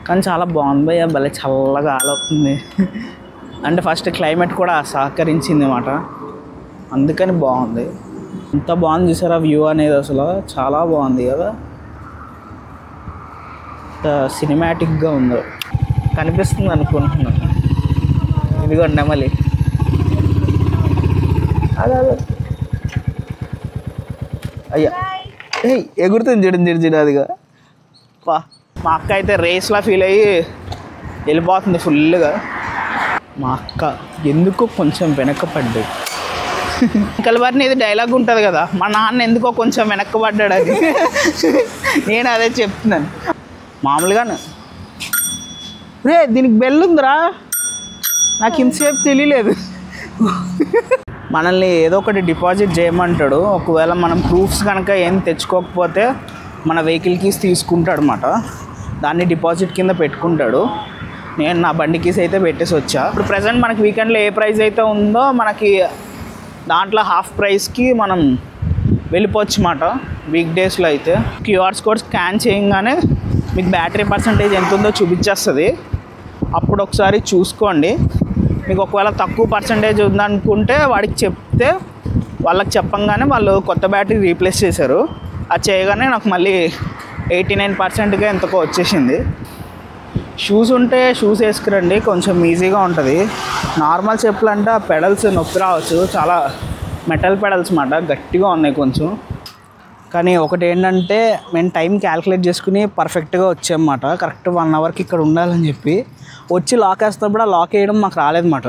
కానీ చాలా బాగుంది భయ్య, భలే చల్లగా ఆలోస్తుంది. అంటే ఫస్ట్ క్లైమేట్ కూడా సహకరించింది అన్నమాట, అందుకని బాగుంది. ఎంత బాగుంది చూసారా వ్యూ అనేది, అసలు చాలా బాగుంది కదా, సినిమాటిక్గా ఉంది. కనిపిస్తుంది అనుకుంటున్నాను, ఇదిగో నెమలి. అదే అయ్యా ఎగురుతుంది చూడు అదిగా. మా అక్క అయితే రేస్లా ఫీల్ అయ్యి వెళ్ళిపోతుంది ఫుల్గా. మా అక్క ఎందుకో కొంచెం వెనక్కపడ్డాడు. కలవారిని ఇది డైలాగ్ ఉంటుంది కదా, మా నాన్న ఎందుకో కొంచెం వెనక్కపడ్డాడు అది. నేను అదే చెప్తున్నాను మామూలుగానే. రే దీనికి బెల్ ఉందిరా, నాకు ఇంతసేపు తెలియలేదు. మనల్ని ఏదో ఒకటి డిపాజిట్ చేయమంటాడు. ఒకవేళ మనం ప్రూఫ్స్ కనుక ఏం తెచ్చుకోకపోతే మన వెహికల్ కీస్ తీసుకుంటాడు అన్నమాట, దాన్ని డిపాజిట్ కింద పెట్టుకుంటాడు. నేను నా బండి కీస్ అయితే పెట్టేసి వచ్చా. ఇప్పుడు ప్రజెంట్ మనకి వీకెండ్లో ఏ ప్రైస్ అయితే ఉందో మనకి దాంట్లో హాఫ్ ప్రైస్కి మనం వెళ్ళిపోవచ్చు అన్నమాట. వీక్ డేస్లో అయితే క్యూఆర్స్ కోడ్ స్కాన్ చేయగానే మీకు బ్యాటరీ పర్సంటేజ్ ఎంత ఉందో చూపించేస్తుంది. అప్పుడు ఒకసారి చూసుకోండి. మీకు ఒకవేళ తక్కువ పర్సంటేజ్ ఉందనుకుంటే వాడికి చెప్తే, వాళ్ళకి చెప్పంగానే వాళ్ళు కొత్త బ్యాటరీ రీప్లేస్ చేశారు. అది చేయగానే నాకు మళ్ళీ 89%గా ఎంతకో వచ్చేసింది. షూస్ ఉంటే షూస్ వేసుకురండి, కొంచెం ఈజీగా ఉంటుంది. నార్మల్ చెప్పులు అంటే ఆ పెడల్స్ నొప్పి రావచ్చు, చాలా మెటల్ పెడల్స్ అన్నమాట, గట్టిగా ఉన్నాయి కొంచెం. కానీ ఒకటి ఏంటంటే మేము టైం క్యాలిక్యులేట్ చేసుకుని పర్ఫెక్ట్గా వచ్చామన్నమాట. కరెక్ట్ 1 అవర్కి ఇక్కడ ఉండాలని చెప్పి వచ్చి లాక్ వేస్తున్నప్పుడు ఆ లాక్ వేయడం మాకు రాలేదన్నమాట.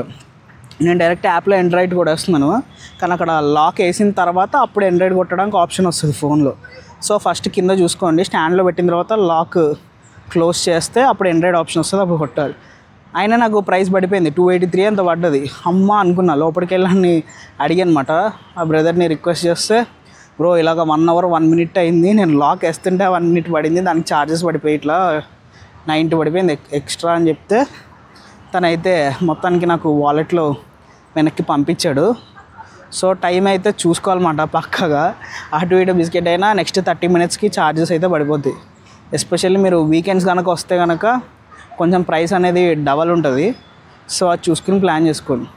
నేను డైరెక్ట్ యాప్లో ఎండ్రాయిడ్ కూడా వేస్తున్నాను, కానీ అక్కడ లాక్ వేసిన తర్వాత అప్పుడు ఎండ్రాయిడ్ కొట్టడానికి ఆప్షన్ వస్తుంది ఫోన్లో. సో ఫస్ట్ కింద చూసుకోండి, స్టాండ్లో పెట్టిన తర్వాత లాక్ క్లోజ్ చేస్తే అప్పుడు ఎండ్రాయిడ్ ఆప్షన్ వస్తుంది, అప్పుడు కొట్టాలి. అయినా నాకు ప్రైస్ పడిపోయింది, 283 అంత పడ్డది. అమ్మ అనుకున్నా, లోపలికి వెళ్ళని అడిగానమాట. ఆ బ్రదర్ని రిక్వెస్ట్ చేస్తే, బ్రో ఇలాగ 1 అవర్ 1 మినిట్ అయింది, నేను లాక్ వేస్తుంటే 1 మినిట్ పడింది, దానికి ఛార్జెస్ పడిపోయి ఇట్లా 90 పడిపోయింది ఎక్స్ట్రా అని చెప్తే, తనైతే మొత్తానికి నాకు వాలెట్లో వెనక్కి పంపించాడు. సో టైం అయితే చూసుకోవాలన్నమాట పక్కగా. అటు ఇటు బిస్కెట్ అయినా నెక్స్ట్ 30 మినిట్స్కి ఛార్జెస్ అయితే పడిపోద్ది. ఎస్పెషల్లీ మీరు వీకెండ్స్ కనుక వస్తే కనుక కొంచెం ప్రైస్ అనేది డబల్ ఉంటుంది. సో అది చూసుకుని ప్లాన్ చేసుకోండి.